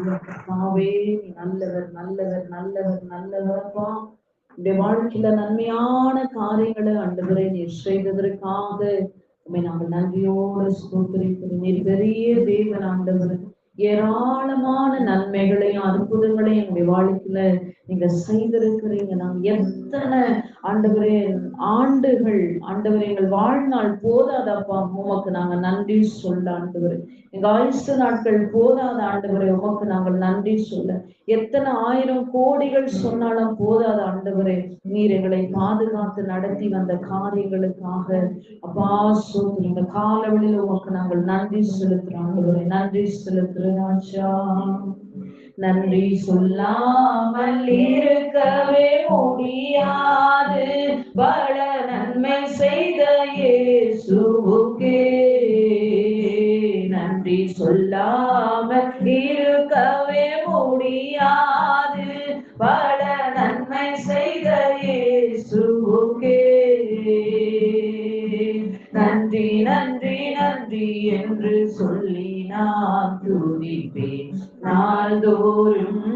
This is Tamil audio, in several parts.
கர்த்தாவே, நீ நல்லவர் நல்லவர் நல்லவர் நல்லவரப்பா. இந்த வாழ்க்கையில நன்மையான காரியங்களை ஆண்டவரே நீர் செய்ததற்காக உம்மை நாங்கள் நன்றியோடு ஸ்தோத்திரிக்கிறோம். நீர் பெரிய தேவன் ஆண்டவர். ஏராளமான நன்மைகளையும் அற்புதங்களையும் எங்களுடைய வாழ்க்கையில நீங்க செய்திருக்கிறீங்க. நாங்க எத்தனை ஆண்டவரே ஆண்டுகள் ஆண்டவரே எங்கள் வாழ்நாள் போதாதப்பா, உமக்கு நாங்க நன்றி சொல்ல ஆண்டவரே. எங்க ஆயுசு நாட்கள் போதாத ஆண்டவரே, உமக்கு நாங்கள் நன்றி சொல்ல. எத்தனை ஆயிரம் கோடிகள் சொன்னாலும் போதாத ஆண்டவரே, நீர் எங்களை பாதுகாத்து நடத்தி வந்த காரியங்களுக்காக அப்பா சோதரி இந்த காலவெளியில் உமக்கு நாங்கள் நன்றி செலுத்துறோம் ஆண்டவரே. நன்றி செலுத்துறோம் ராஜா. நன்றி சொல்லாமல் இருக்கவே முடியாது, பல நன்மை செய்த இயேசுவுக்கே நன்றி சொல்லாமல் இருக்கவே முடியாது, பல நன்மை செய்த இயேசுவுக்கே நன்றி நன்றி நன்றி என்று சொல்லி நான் துதிப்பேன், நாள்தோறும்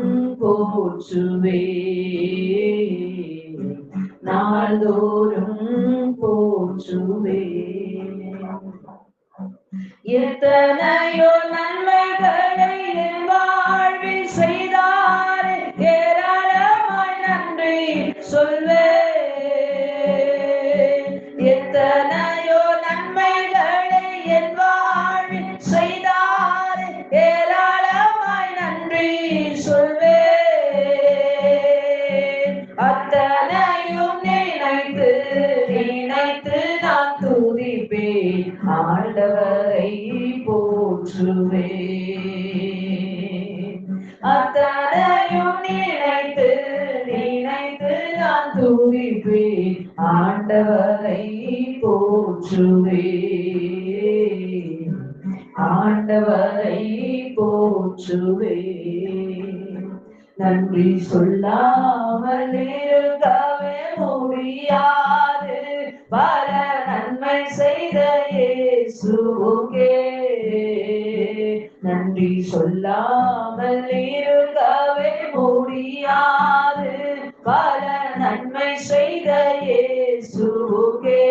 போற்றுவே, நாள்தோறும் போற்றுவே. எத்தனையோ நன்மைகளை என் வாழ்வில் செய்தாரே, ஏராளமாய் நன்றி சொல்வேன். எத்தனையோ நன்மைகளை என் வாழ்வில் செய்தாரே, ஏராளமாய் நன்றி சொல்வேன். அத்தனையும் நினைத்து நினைத்து நான் துதிப்பேன், ஆண்டவரை போற்றுவேன். அத்தனையும் நினைத்து நினைத்து நான் துதிப்பேன், ஆண்டவரை போற்றுவேன், ஆண்டவரை போற்றுவேன். நன்றி சொல்லாமல் இருக்கவே முடியாது, பல நன்மை செய்த இயேசுவுக்கே நன்றி சொல்லாமல் இருக்கவே முடியாது, பல நன்மை செய்த இயேசுவுக்கே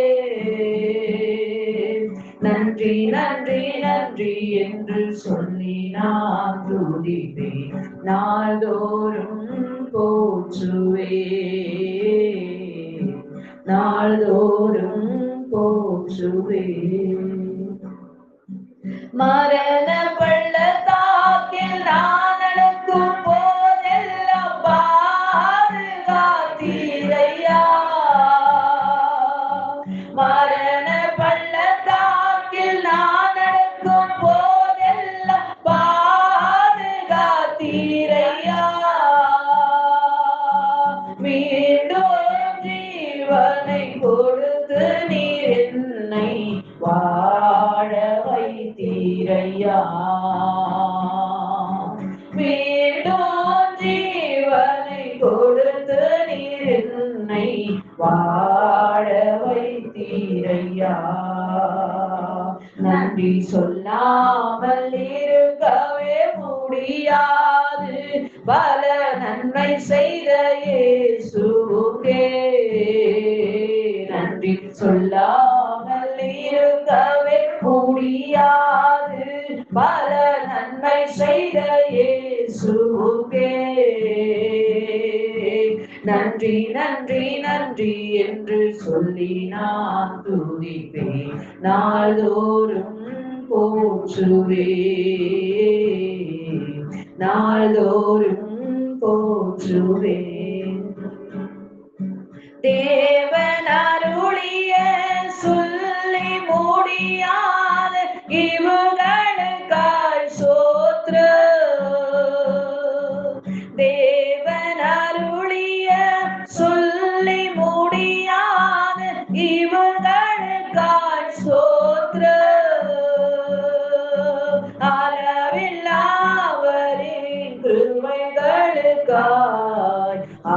நன்றி நன்றி நன்றி என்று சொல்லி நான் துதிப்பேன், நாள்தோறும் போற்றுவேன், நாள்தோறும் போற்றுவேன். மரண பள்ளத்தாக்கில் நான் நடக்கும் போதெல்லாம் பாதுகாத்தீரையா, மரண பள்ளத்தாக்கில் நான் நடக்கும் போதெல்லாம் பாதுகாத்தீரையா, மீண்டும் ஜீவனை கொடுத்து நீர் என்னை வாழ வைத்தீரையா, மீண்டும் ஜீவனை கொடுத்து நீர் என்னை வாழ வைத்தீரையா. நன்றி சொல்லாமல் இருக்கவே முடியாது, பல நன்மை செய்த இயேசுவுக்கே நன்றி சொல்லாமல் இருக்கவே முடியாது, பல நன்மை செய்த இயேசுவுக்கே நன்றி நன்றி நன்றி என்று சொல்லி நான் துதிப்பேன், நாள்தோறும் போற்றுவேன், நாள்தோறும் போற்றுவேன். தேவன் அருளிய சொல்லி முடியாத இவர்களுக்காய் ஸ்தோத்திரம். தேவன் அருளிய சொல்லி முடியாத இவர்களுக்காய் ஸ்தோத்திரம். அளவில்லாவரின் கிருபைகளுக்காய்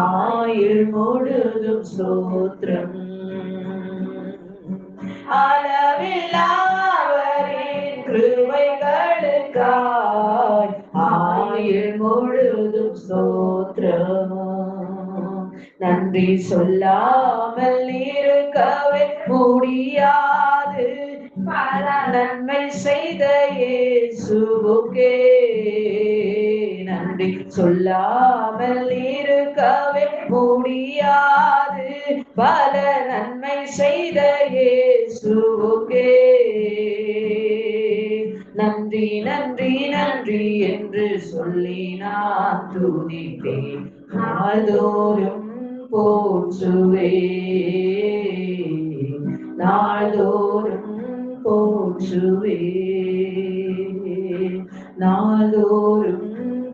ஆயுள் முழுதும் ஸ்தோத்திரம். அளவில்லாவரின் கிருபைகளுக்காய் பொழுதும் ஸ்தோத்திரம். நன்றி சொல்லாமல் இருக்கவே முடியாது, பல நன்மை செய்த இயேசுவுக்கே. நன்றி சொல்லாமல் இருக்கவே முடியாது, பல நன்மை செய்த இயேசுவுக்கே. நன்றி நன்றி நன்றி என்று சொல்லி நான் துதிப்பேன், நாள்தோறும் போற்றுவே, நாள்தோறும் போற்றுவே, நாள்தோறும்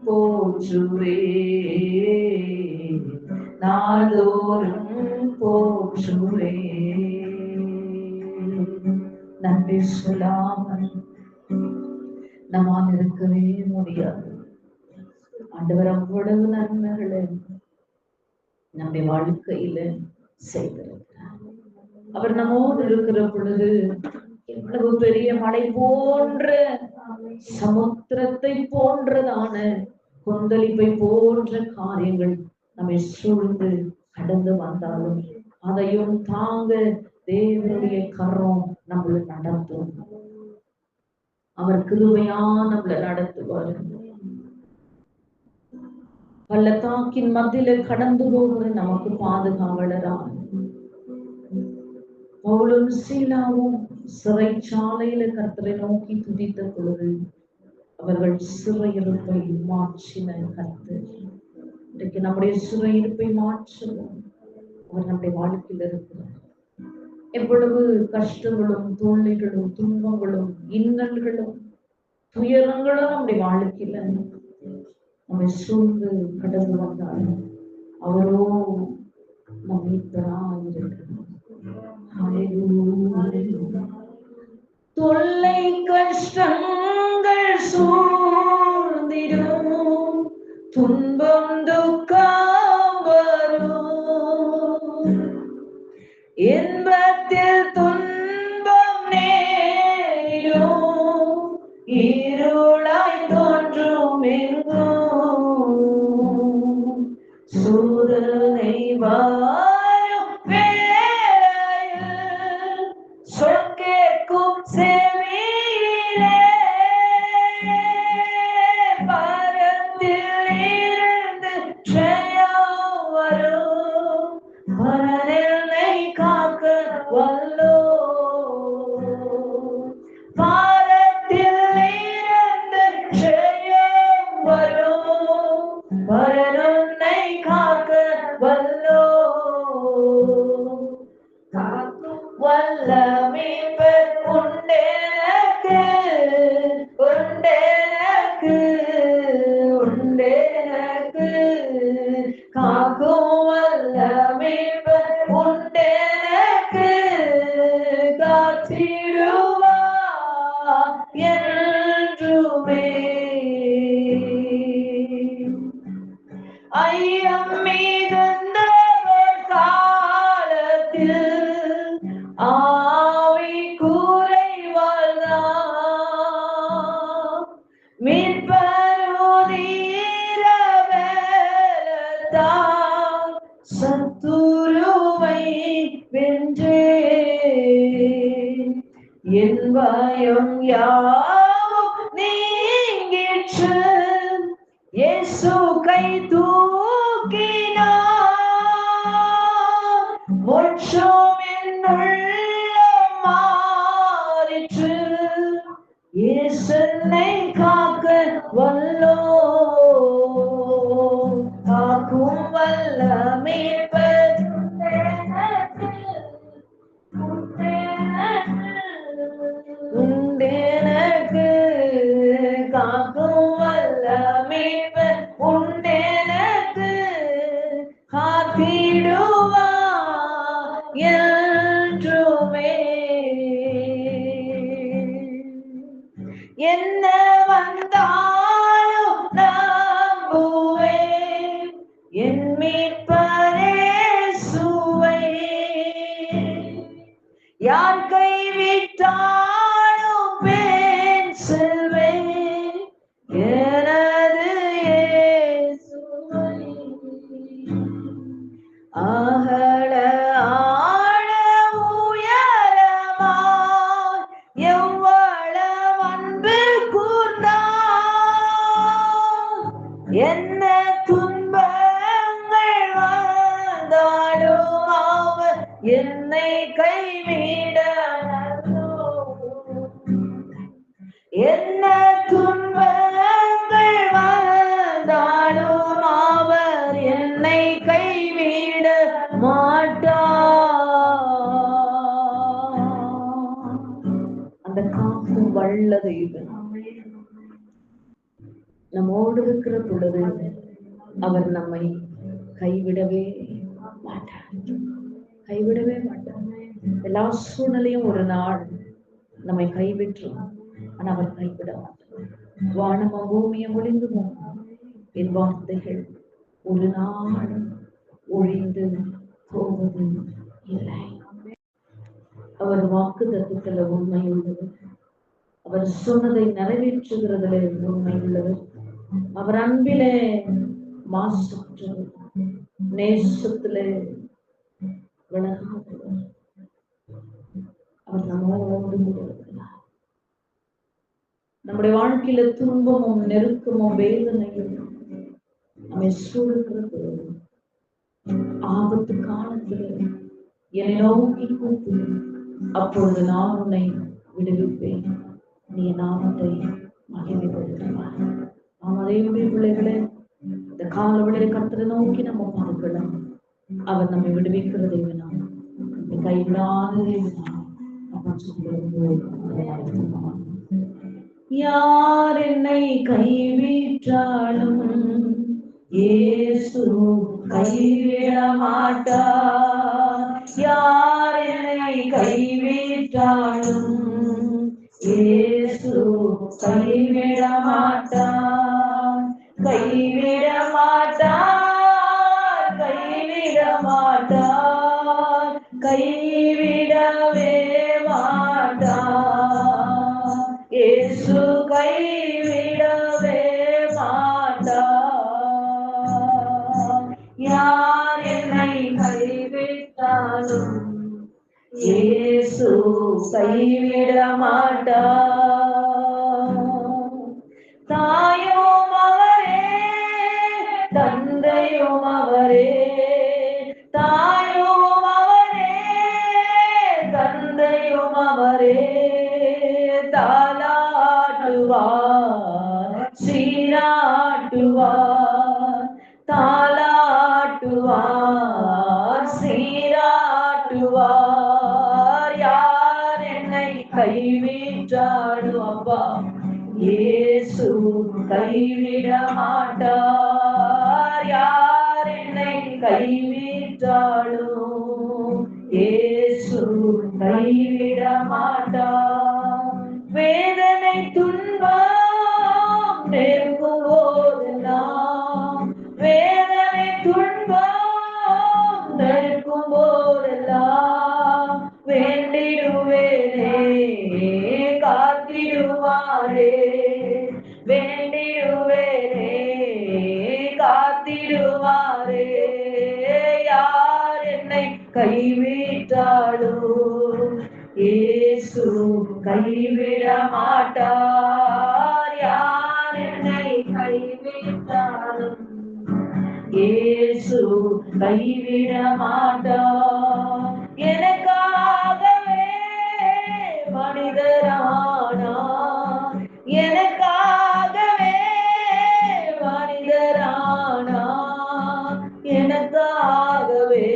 போற்றுவே, நாள்தோறும் போற்றுவே. நன்றி சொல்லாமல் நம்மால் இருக்கவே முடியாது. ஆண்டவர் அவ்வளவு நன்மைகளை நம்முடைய வாழ்க்கையில செய்திருக்கிறார். அவர் நம்மோடு இருக்கிற பொழுது எவ்வளவு பெரிய மலை போன்ற, சமுத்திரத்தை போன்றதான, கொந்தளிப்பை போன்ற காரியங்கள் நம்மை சூழ்ந்து கடந்து வந்தாலும் அதையும் தாங்க தேவனுடைய கரம் நம்மளை நடத்தும். அவர் கிருபையா நம்மளை நடத்துவார். பள்ளத்தாக்கின் மத்தியில கடந்து போகிற நமக்கு பாதுகாவலரான். பவுலும் சீலாவும் சிறைச்சாலையில கர்த்தரை நோக்கி துதித்த பொழுது அவர்கள் சிறையிருப்பை மாற்றின கர்த்தர். இன்றைக்கு நம்முடைய சிறையிருப்பை மாற்றுவோம். அவர் நம்முடைய வாழ்க்கையில் இருக்கிறார். எவ்வளவு கஷ்டங்களும் தோல்விகளும் துன்பங்களும் இன்னல்களும் துயரங்களும் நம்முடைய வாழ்க்கையில நம்மை சூழ்ந்து கடந்து வந்தாலும் அவரோ நம் மீட்பராய் இருக்கிறார். தொல்லை கஷ்டங்கள் சூழ்ந்திடும், துன்பம் துக்கம் வரும், இன்பத்தில் துன்பம் நேரும், இருளாய் தோன்றும் எங்கும், சோதனை வாரும் வேளையில் சொற்கேட்கும் செவியிலே, பரத்தில் இருந்து ஜெயம் வரும், மனதினை காக்க வல்லோ, பாரத்தில் இருந்து ஜெயம் வரும், மனதினை காக்க வல்லோ, காக்கும் வல்ல மீட்பர் உண்டெனக்கு, உண்டெனக்கு, உண்டெனக்கு, காக்கும் வல்ல மீட்பர் உண்டெனக்கு, காத்திடுவார் என்றுமே. ஐயம் மிகுந்தவர் காலத்தில் ஆவி குறைவதாம், மீட்பருதீர வேலத்தால் சத்துருவை வென்றே, என் பயம் யாவும் நீங்கிற்று, இயேசு கை தூக்கினார், மோட்சம் என்னுள்ளம் மாறிற்று, இயேசுவை காக்க வல்லோ, காக்கும் வல்ல மீட்பர் உண்டெனக்கு, காக்கும் வல்ல மீட்பர் உண்டெனக்கு, காத்திடுவார் என்றுமே. என்ன வந்தாலும் என்ன துன்பங்கள் வந்தாலும் அவர் என்னை கைவிட என்ன துன்பங்கள் வந்தாலும் அவர் என்னை கைவிட மாட்டார். அந்த காக்கும் வல்ல தெய்வம் நம்மோடு இருக்கிற பொழுது அவர் நம்மை கைவிடவே மாட்டார். கைவிடவே மாட்டார். எல்லா சூழ்நிலையும் ஒரு நாள் நம்மை கைவிட்டுரும். ஆனா அவர் கைவிட மாட்டார். வானமும் பூமியும் ஒளிந்து போகும், என் வார்த்தைகள் ஒரு நாள் ஒழிந்து போவது இல்லை. அவர் வாக்கு தத்துவத்துல உண்மை உள்ளது. அவர் சொன்னதை நிறைவேற்றுகிறதுல உண்மை உள்ளது. அவர் அன்பிலே மாசற்றது, நேசத்திலே விலகாதவர். அவர் நம்மோடு இருக்கிறார். நம்முடைய வாழ்க்கையில துன்பமும் நெருக்கமும் வேதனையும் நம்மை சூழ்கிறது. ஆபத்து காலத்தில் என்னை நோக்கி கூப்பு, அப்பொழுது நான் உன்னை விடுவிப்பேன், நீ நாமத்தை மகிமைப்படுத்துவார். நாம் அதே பிள்ளைகளே, இந்த காலவெளியை கர்த்தரை நோக்கி நம்ம பார்க்கலாம். அவர் நம்மை விடுவிக்கிறதை நாம் கைவிடாததை யார் என்னை கைவிட்டாலும் இயேசு கைவிட மாட்டார். யார் என்னை கைவிட்டாலும் இயேசு கைவிட மாட்டார். கைவிட மாட்டார், கைவிட மாட்டார், கைவிடவே மாட்டார். இயேசு கைவிடவே மாட்டார். யார் என்னை கைவிட்டாலும் இயேசு கைவிட மாட்டார். தாயும் அவரே, தந்தையும் அவரே, தாயும் அவரே, தந்தையும் அவரே. தாலாட்டுவார், சீராட்டுவார், தாலாட்டுவார், சீராட்டுவார். யார் என்னை கைவிட்டாலும் அப்பா இயேசு கைவிட மாட்டார். யார் என்னை கைவிட்டாலும் இயேசு கைவிட மாட்டார். வேதனை துன்பம் நெருங்கும் போதெல்லாம், வேதனை துன்பம் நெருங்கும் போதெல்லாம் வேண்டிடுவேனே, காத்திடுவாரே, வேண்டிடுவேனே, காத்திடுவாரே. யார் என்னை கைவிட்டாலும் இயேசு கைவிட மாட்டார். யார் என்னை கைவிட்டாலும் இயேசு கைவிட மாட்டார். எனக்காகவே மனிதரானார், எனக்காகவே மனிதரானார், எனக்காகவே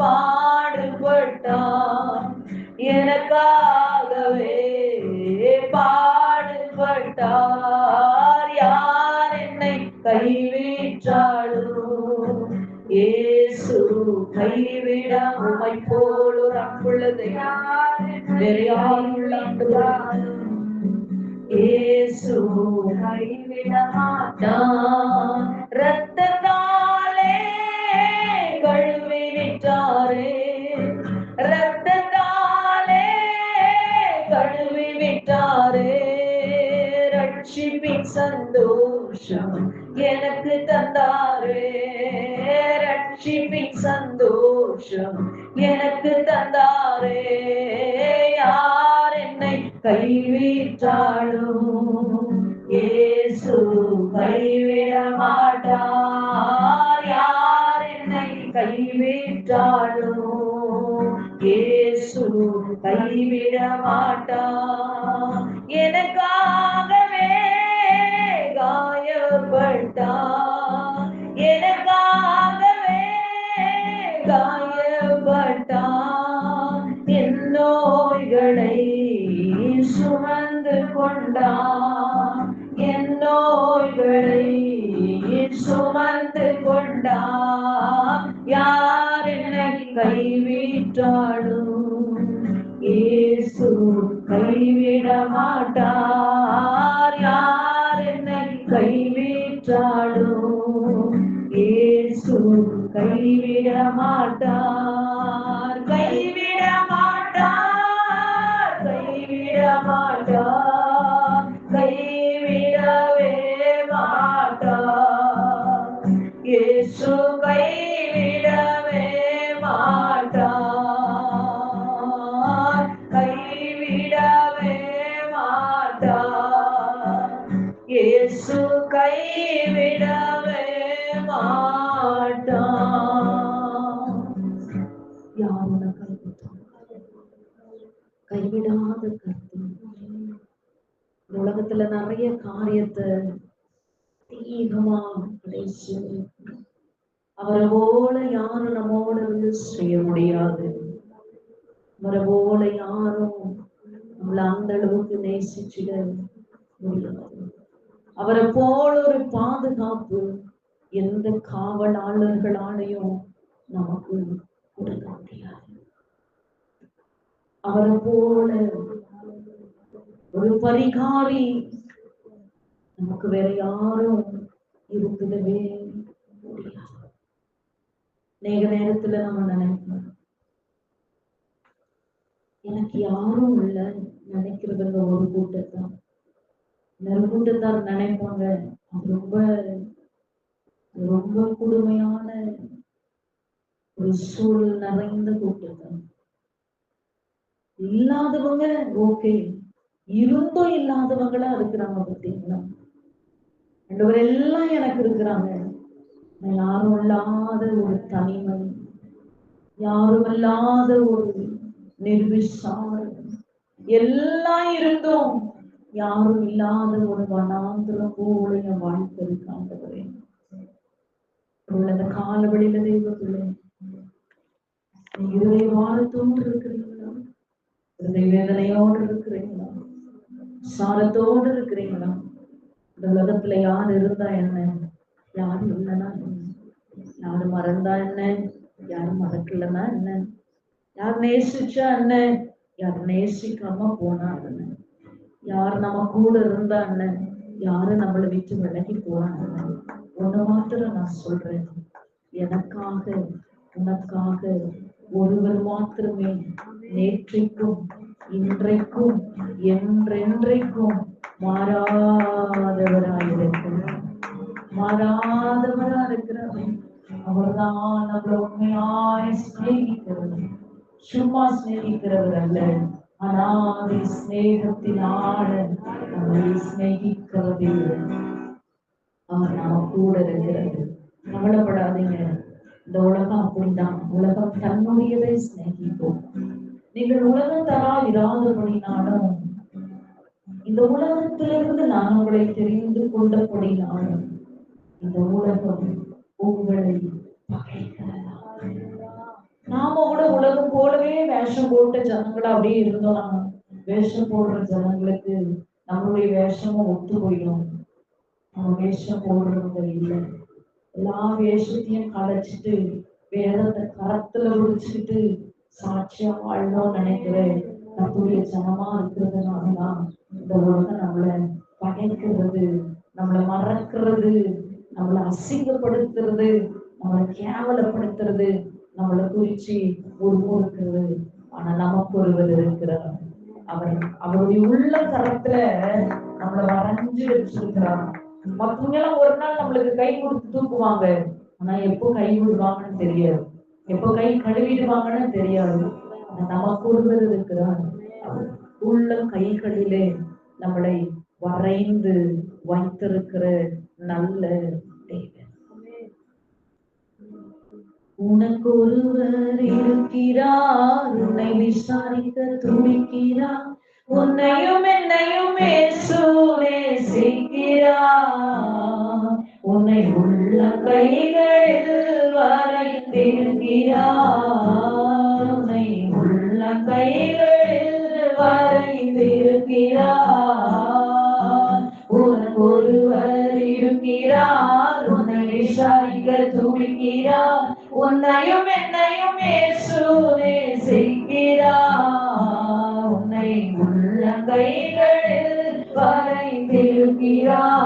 பாடுபட்டார், எனக்காகவே பாடுபட்டார். யார் என்னை கைவிட்டாலும் இயேசு கைவிட உம்மை போல் ஒரு அன்புள்ளது வேறு யாரும் உள்ளாலும் இயேசு கைவிட மாட்டார். ரத்தத்தாலே கழுவி விட்டாரே, ரத்தத்தாலே கழுவி விட்டாரே. ரட்சிப்பின் சந்தோஷம் எனக்கு தந்தாரே, ரட்சிப்பின் சந்தோஷம் எனக்கு தந்தாரே. யார் என்னை கைவிட்டாலும் இயேசு கைவிட மாட்டார். யார் என்னை கைவிட்டாலும் இயேசு கைவிட மாட்டார். எனக்காகவே காயப்பட்டார், எனக்காகவே காயப்பட்டார். என் நோய்களை சுமந்து கொண்டார், என் நோய்களை சுமந்து கொண்டார். யார் என்னை கைவிட்டாலும் இயேசு கைவிட மாட்டார். யார் என்னை கைவிட்டாலும் இயேசு கைவிட மாட்டார். கைவிட மாட்டார், கைவிட மாட்டார், கைவிடவே மாட்டார். இயேசு கைவிடவே மாட்டார், கைவிடவே மாட்டார். இயேசு கைவிடவே மாட்டார். யார் உனக்கு கைவிடாத கர்த்தர். உலகத்துல நிறைய காரியத்தை தீவிரமா கடைசி அவரை போல யாரும் நம்மோட இருந்து செய்ய முடியாது. அவரை போல யாரும் நம்மள அந்த அளவுக்கு நேசிச்சிட முடியாது. அவரை போல ஒரு பாதுகாப்பு எந்த காவலாளர்களாலையும் நமக்கு கொடுக்க முடியாது. அவரை போல ஒரு பரிகாரி நமக்கு வேற யாரும் இருக்கவே முடியாது. நேரத்துல நம்ம நினைப்போம், எனக்கு யாரும் இல்ல நினைக்கிறதுங்க ஒரு கூட்டத்தான். இன்னொரு கூட்டத்தார் நினைப்பாங்க, ரொம்ப ரொம்ப கொடுமையான ஒரு சூழல் நிறைந்த கூட்டத்தான். இல்லாதவங்க ஓகே, இருந்தும் இல்லாதவங்களா இருக்கிறாங்க. பார்த்தீங்களா, எல்லாம் எனக்கு இருக்கிறாங்க. யாரும் இல்லாத ஒரு தனிமை, யாரும் இல்லாத ஒரு நிர்விசாரம், எல்லாம் இருந்தும் யாரும் இல்லாத ஒரு வனாந்திரம் போல என் வாழ்க்கை இருக்காண்டவரே. அந்த காலவெளியில தெய்வத்திலே இருதய வாரத்தோடு இருக்கிறீங்களா? இருதய வேதனையோடு இருக்கிறீங்களா? சாரத்தோடு இருக்கிறீங்களா? இந்த உலகத்துல யார் இருந்தா என்ன, யாரும் இல்லைன்னா என்ன, யாரு மறந்தா என்ன, யாரும் மறக்கலன்னா என்ன, யார் நேசிச்சா என்ன, யார் நேசிக்காம போனா என்ன, யார் நம்ம கூட இருந்தா என்ன, யாரு நம்மளை விட்டு விலகி போனா என்ன. ஒண்ணு மாத்திரம் நான் சொல்றேன், எனக்காக உனக்காக ஒருவர் மாத்திரமே நேற்றைக்கும் இன்றைக்கும் என்றென்றைக்கும் மாறாதவராயிருக்கிறார். மாறாதவராயிருக்கிறார். அவர்தான் நம்மளை உண்மையாய் சிநேகிக்கிறவர். சும்மா சிநேகிக்கிறவர் அல்ல, அனாதி சிநேகத்தினால நம்மை சிநேகிக்கிறதே. அவர் நம்ம கூட இருக்கிறது. கவலைப்படாதீங்க, இந்த உலகம் அப்படிதான். உலகம் தன்னுடையதை சிநேகிப்போம். நீங்கள் உலகம் தரா இராதபடினாலும், இந்த உலகத்திலிருந்து நான் உங்களை தெரிந்து கொண்டபடினாலும், இந்த உலகம் உங்களை பகைக்கிறதா. நாம கூட உலகம் போலவே வேஷம் போட்ட ஜனங்களா அப்படியே இருந்தோம். வேஷம் போடுற ஜனங்களுக்கு நம்மளுடைய வேஷமும் ஒத்து போயிடும். நம்ம வேஷம் போடுறவங்க இல்லை. எல்லா வேஷத்தையும் கலைச்சிட்டு வேதத்தை கரத்துல பிடிச்சிட்டு சாட்சியா வாழணும்னு நினைக்கிறேன். நம்முடைய ஜனமா இருக்கிறதுனாலதான் இந்த உலகம் நம்மளை பகைக்கிறது, நம்மளை மறக்கிறது, நம்மளை அசிங்கப்படுத்துறது, நம்மளை கேவலப்படுத்துறது, நம்மளை குறிச்சு உருமுறுக்கிறது. ஆனா நமக்கு ஒருவர் இருக்கிறார். அவருடைய உள்ள கரத்துல நம்மளை வரைஞ்சு வச்சிருக்கிறார். மற்றவங்க எல்லாம் ஒரு நாள் நம்மளுக்கு கை கொடுத்து தூக்குவாங்க, ஆனா எப்போ கை விடுவாங்கன்னு தெரியாது, எப்போ கை கழுவிடுவாங்கன்னு தெரியாது. நமக்கு ஒருவர் இருக்கிறார். உள்ள கைகளிலே நம்மளை வரைந்து வைத்திருக்கிற நல்ல தேவன். உனக்கு ஒருவர் இருக்கிறார், உன்னை விசாரிக்க துடிக்கிறார், உன்னையும் என்னையும் இயேசு நேசிக்கிறார். உன்னை உள்ள கைகளில் வரைந்திருக்கிறார், உன்னை உள்ள கைகளில் வரைந்திருக்கிறார். உனக்கு ஒருவர் இருக்கிறார், உன்னை விசாரிக்க துடிக்கிறார், உன்னையும் என்னையும் இயேசு நேசிக்கிறார். உன்னை உள்ள கைகளில் வரைந்திருக்கிறார்,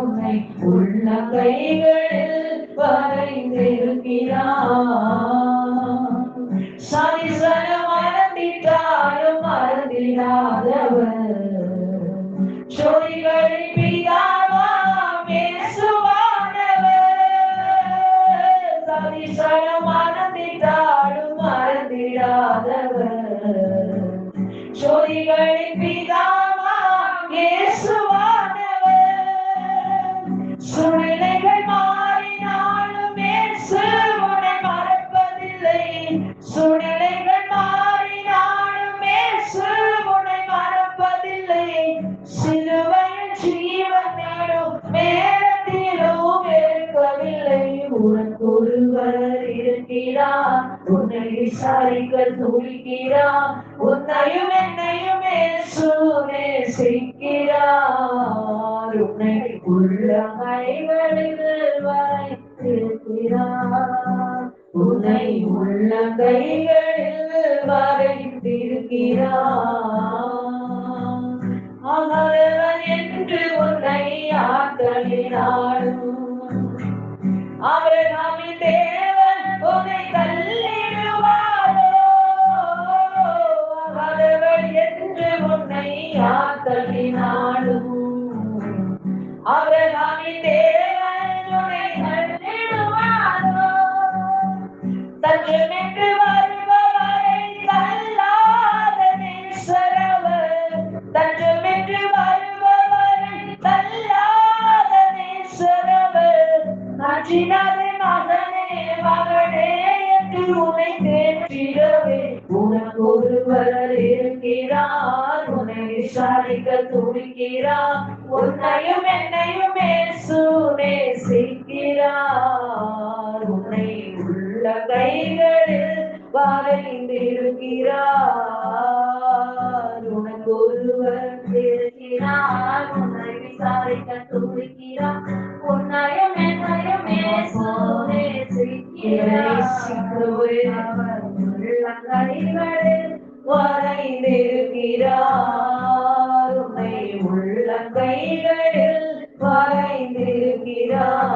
உன்னை உள்ள கைகளில் வரைந்திருக்கிறார். சரிசனம் மறந்திட்டாலும் மறந்திடாதவர், சோதிகளின் பிதாவாம் இயேசுவானவர். சரிசனம் மறந்திட்டாலும் மறந்திடாதவர், சோதிகளின் பிதாவாம் இயேசுவானவர். சூழ்நிலைகள் மாறினாலும் இயேசு உன்னை மறப்பதில்லை, சூழ்நிலைகள் மாறினாலும் இயேசு உன்னை மறப்பதில்லை. சிலுவையில் ஜீவன் நேடும் மேலத்திலும் இருக்கவில்லை. உனக்கு ஒருவர் இருக்கிறார், உன்னை விசாரிக்க துடிக்கிறார், உன்னையும் என்னையும் இயேசு நேசிக்கிறார். உன்னை உள்ள கைகளில் வரைந்திருக்கிறார், உன்னை உள்ள கைகளில் வரைந்திருக்கிறார். அவரவன் என்று உன்னை ஆதரினாலும் ஆபிரகாமின் தேவன் உன்னை தள்ளிடுவாரோ. அவரவன் என்று உன்னை ஆதரினாலும் ஆபிரகாமின் தேவன் உன்னை தள்ளிடுவாரோ. தஞ்சமென்று வருபவரை தள்ளாத நேசரவர், தஞ்சமென்று வருபவரை தள்ளாத நேசரவர். அஞ்சினாதே மகனே மகனே என்று உன்னை தேற்றிடவே. உனக்கு ஒருவர் இருக்கிறார், உன்னை விசாரிக்க துடிக்கிறார், உன்னையும் என்னையும் இயேசு நேசிக்கிறார். உன்னை உள்ள கைகளில் வரைந்திருக்கிறார். உனக்கு ஒருவர் இருக்கிறார், உன்னை விசாரிக்க துடிக்கிறார், உன்னையும் என்னையும் இயேசு நேசிக்கிறார். உள்ள கைகளில் வரைந்திருக்கிறார், உன்னை உள்ள கைகளில் வரைந்திருக்கிறார்.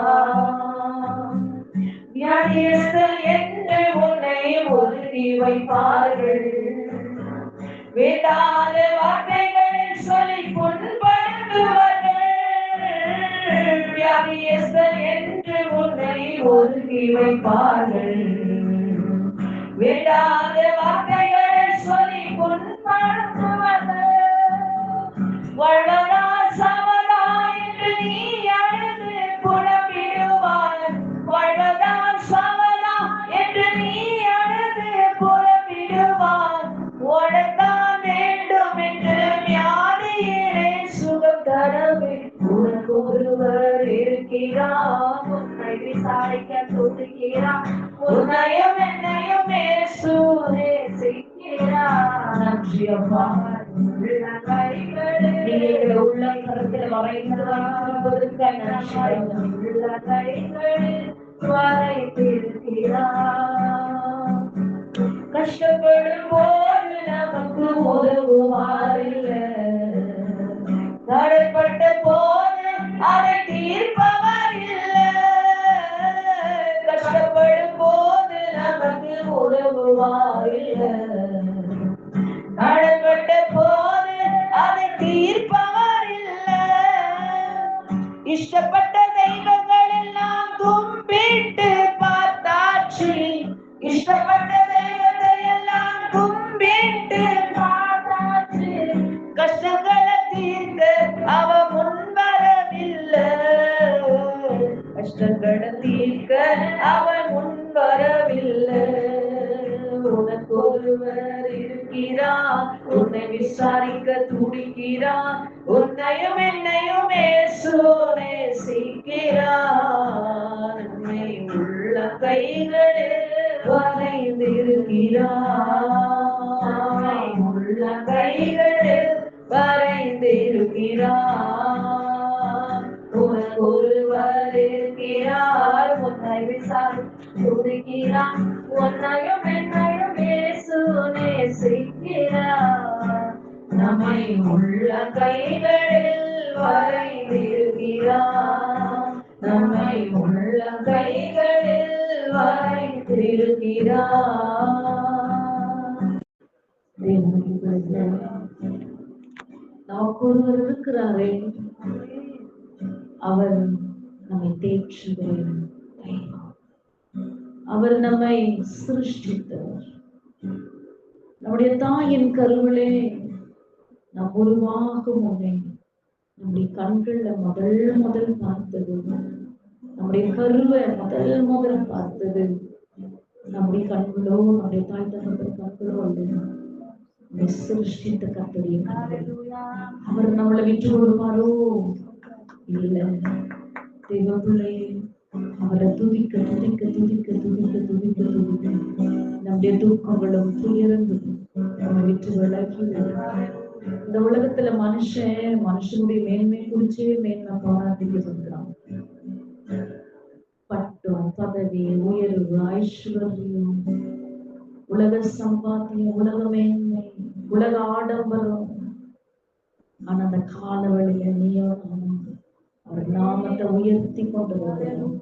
வியாதியஸ்தர் என்று உன்னை ஒதுக்கி வைப்பார்கள், வேண்டாத வார்த்தைகளில் சொல்லி புண்படுத்துவார்கள். வியாதியஸ்தர் என்று உன்னை ஒதுக்கி வைப்பார்கள், வேண்டாத வார்த்தைகளில் சொல்லி புண்படுத்துவார்கள். வாழ்வதா சாவதா என்று நீ அழுது புலம்பிடுவாய், வாழ்வதா சாவதா என்று நீ அழுது புலம்பிடுவாய். ஓடத்தான் வேண்டும் என்று வியாதியிலே சுகம் தரவே. உனக்கு ஒருவர் இருக்கிறார், உன்னை விசாரிக்க துடிக்கிறார், உன்னையும் என்னையும் இயேசு நேசிக்கிறார். நன்றி அப்பா. நீங்க உள்ள கருத்தில் வரைந்திருப்பதற்கு உள்ள கைகளில் வரைந்திருக்கிறார். கஷ்டப்படும் போது நமக்கு உதவுவாரில்லை, தடைப்பட்ட போது அதை தீர்ப்பவர் இல்லை. கஷ்டப்படும் போது நமக்கு உதவுவாரில்லை, தடைப்பட்ட போது அதை தீர்ப்பவர் இல்லை. இஷ்டப்பட்ட தெய்வங்கள் எல்லாம் கும்பிட்டு பார்த்தாச்சு, இஷ்டப்பட்ட தெய்வத்தை எல்லாம் கும்பிட்டு பார்த்தாச்சு. கஷ்டங்களை தீர்க்க அவ முன்வரவில்லை, அவன் முன்வரவில்லை. உனக்கு ஒருவர் இருக்கிறார், உன்னை விசாரிக்க துடிக்கிறார், உன்னையும் என்னையும் இயேசு நேசிக்கிறார். நம்மை உள்ள கைகளில் வரைந்திருக்கிறார், உள்ள கைகளில் வரைந்திருக்கிறார். உனக்கு ஒருவர் இருக்கிறார், உன்னை விசாரிக்க துடிக்கிறார், உன்னையும் என்னையும் இயேசு நேசிக்கிறார். நம்மை உள்ள கைகளில் வரைந்திருக்கிறார், நம்மை உள்ள கைகளில் வரைந்திருக்கிறார். நமக்கு ஒருவர் இருக்கிறாரே, அவர் நம்மை தேற்றுகிறேன், அவர் நம்மை சிருஷ்டித்தவர். நம்முடைய தாயின் கருவிலே நாம் உருவாகும் முன்னே நம்முடைய கண்கள்ல முதல் பார்த்தது, நம்முடைய கருவை முதல் பார்த்தது நம்முடைய கண்களோ, நம்முடைய தாய் தகப்பன் கண்களோ அல்ல, சிருஷ்டித்த கர்த்தருடைய கண்கள். அவர் நம்மளை விட்டு விடுவாரோ? இல்ல. தேவ பிள்ளையே, அவரை துதிக்க துதிக்க துதிக்க துதிக்க துதிக்க துதிக்க நம்முடைய தூக்கங்களும் துயரங்களும் நம்ம விட்டு விலகி. இந்த உலகத்துல மனுஷனுடைய மேன்மை குறிச்சே மேன்மை பாராட்டிக்க சொல்றாங்க. பட்டம், பதவி, உயர்வு, ஐஸ்வர்யம், உலக சம்பாத்தியம், உலக மேன்மை, உலக ஆடம்பரம். ஆனா அந்த காலவழியில நீயோ அவர் நாமத்தை உயர்த்தி கொண்டு வருகிறோம்.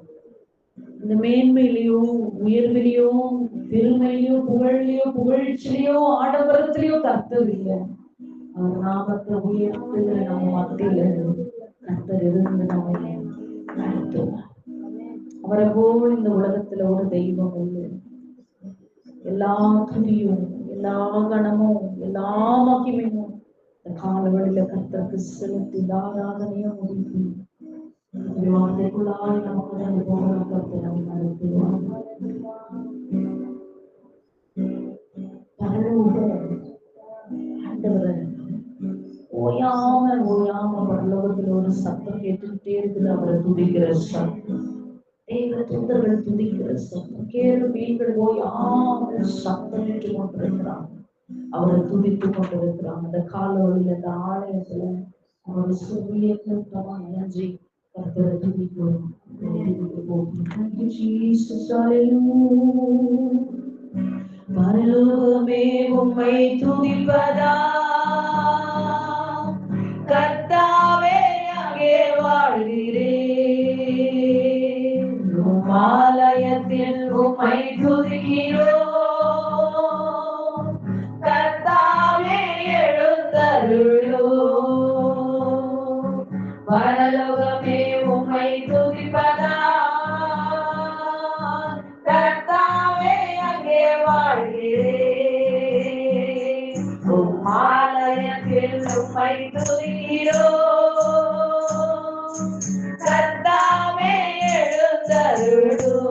இந்த மேன்மையிலையோ, உயர்விலையோ, பெருமையிலையோ, புகழ்லையோ, புகழ்ச்சியிலையோ, ஆடம்பரத்திலையோ கர்த்தர் இல்லை. அவர் நாமத்தை உயர்த்து நம்ம மத்தியில கர்த்தர் இருந்து நம்மை நடத்துவார். அவரை போல் இந்த உலகத்துல ஒரு தெய்வம் இல்லை. எல்லா துதியும், எல்லா கணமும், எல்லா மகிமையும் இந்த காலவழியில கர்த்தருக்கு செலுத்தி ஆராதனையும் முடித்து வார்த்தைக்குள்ளாய் நமக்கு கர்த்தரை நடத்துவார். ஓயாம பரலோகத்துல ஒரு சத்தம் கேட்டுக்கிட்டே இருக்குது. அவரை துதிக்கிற சத்தம், தேவ தூதர்கள் துதிக்கிற சத்தம், கேளு மீன்கள் ஓயாம சத்தம் கேட்டு கொண்டிருக்கிறாங்க. அவரை துதித்து கொண்டிருக்கிறாங்க. அந்த காலவழியில, அந்த ஆலயத்துல அவருடைய சொல்லிய கூட்டமா இணைஞ்சி கர்த்தரை துதிக்கிறோம். பரலோகமே உம்மை துதிப்பதா, கர்த்தாவே அங்கே வாழ்கிறேன். ஆலயத்தில் உம்மை துதிக்கிறோம், கர்த்தாவே எழுந்தருளோம். பரலோகமே உம்மை துதிப்பதா, கர்த்தாவே அங்கே வாழ்கிறேன். ஆலயத்தில் உம்மை துதிக்கிறோம், கர்த்தாவே எழுந்தருளோம்.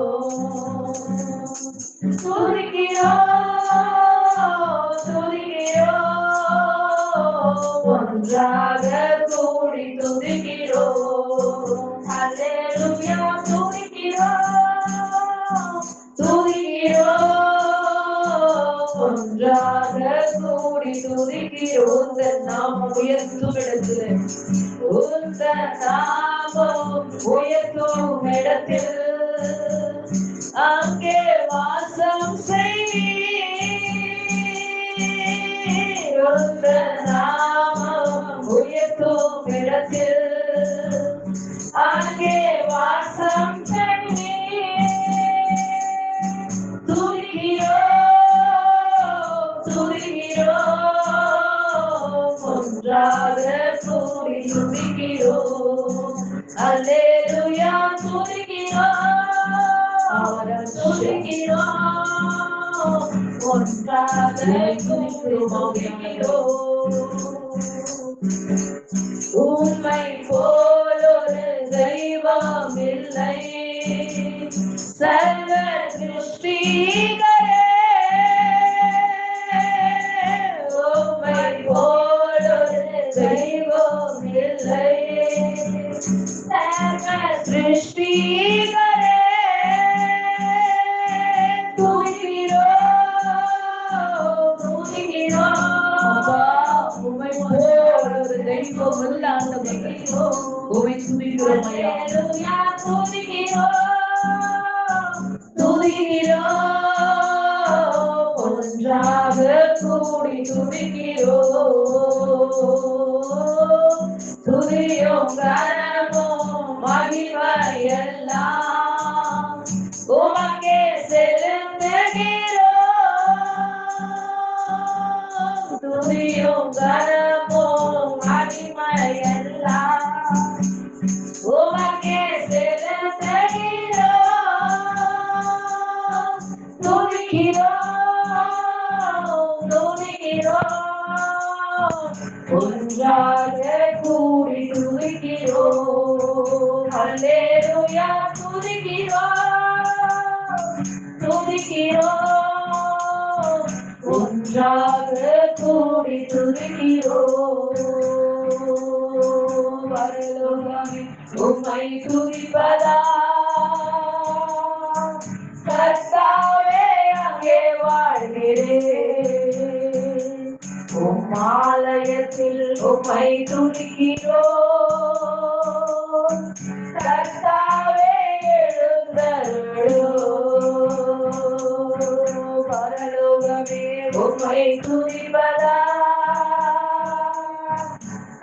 துதிக்கிறோம் துதிக்கிறோம், ஒன்றாக கூடி துதிக்கிறோம். அல்லேலூயா. துதிக்கிறோம் துதிக்கிறோம், ஒன்றாக கூடி துதிக்கிறோம். நாமம் உயர்த்தும் இடத்துல, நாமம் உயர்த்தும் இடத்தில் அங்கே வாசம் செய்வீர். நாமம் உயர்த்தும் இடத்தில் அங்கே வாசம் செய்வீர். துதிக்கிறோம் துதிக்கிறோம், ஒன்றாக கூடி துதிக்கிறோம். அல்லேலூயா. துதிக்கிறோம் துதிக்கிறோம், ஒன்றாக துதிக்கிறோம். உம்மை போல் ஒரு தெய்வம் இல்லை, சர்வ சிருஷ்டிகரே உம்மை போலொரு தெய்வம் இல்லை. சர்வ சிருஷ்டிகரே துதிக்கிறோம் துதிக்கிறோம். அப்பா உம்மை போலொரு தெய்வம் இல்லை ஆண்டவரே. உம்மை துதிக்கிறோம் ஐயா. ஹல்லேலூயா துதிக்கிறோம் துதிக்கிறோம். ஒன்றாக கூடி துதிக்கிறோம். துதியும் கனமும் மகிமையெல்லாம் உமக்கே செலுத்துகிறோம். துதியும் கனமும் மகிமையெல்லாம் உமக்கே செலுத்துகிறோம். துதிக்கிறோம் துதிக்கிறோம். ஒன்றாக கூடி துதிக்கிறோம். ஹல்லேலூயா துதிக்கிறோம் துதிக்கிறோம். ஒன்றாக கூடி துதிக்கிறோம். பரலோகமே உம்மை துதிப்பதா கர்த்தாவே அங்கே வாழ்கிறேன். உம் ஆலயத்தில் உம்மை துதிக்கிறோம். கர்த்தாவே எழுந்தருளும். பரலோகமே உம்மை துதிப்பதா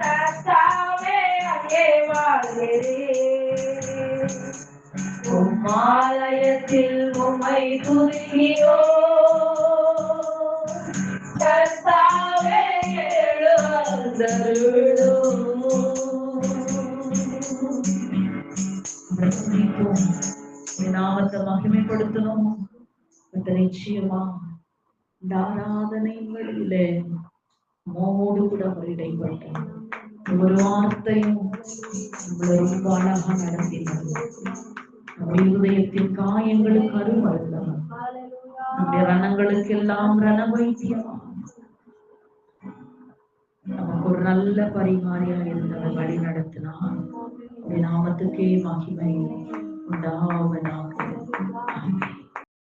கர்த்தாவே அங்கே வாழ்கிறேன். உம் ஆலயத்தில் உம்மை துதிக்கிறோம். கர்த்தாவே எழுந்தருளும். நாமத்தை மகிமைப்படுத்தணும். நிச்சயமா இந்த ஆராதனை வழியிலே மோடு கூட அவர் இடைப்பட்டார். ஒரு வார்த்தையும் உங்களை ரொம்ப அழகா நடத்தினார். நம்முடைய இதயத்தின் காயங்களுக்கு அருமருந்தவர். நம்முடைய ரணங்களுக்கு எல்லாம் ரண வைத்தியம். நமக்கு ஒரு நல்ல பரிகாரியாக இருந்தவர் வழி நடத்தினார். நாமத்துக்கே மகிமை உண்டாகும்.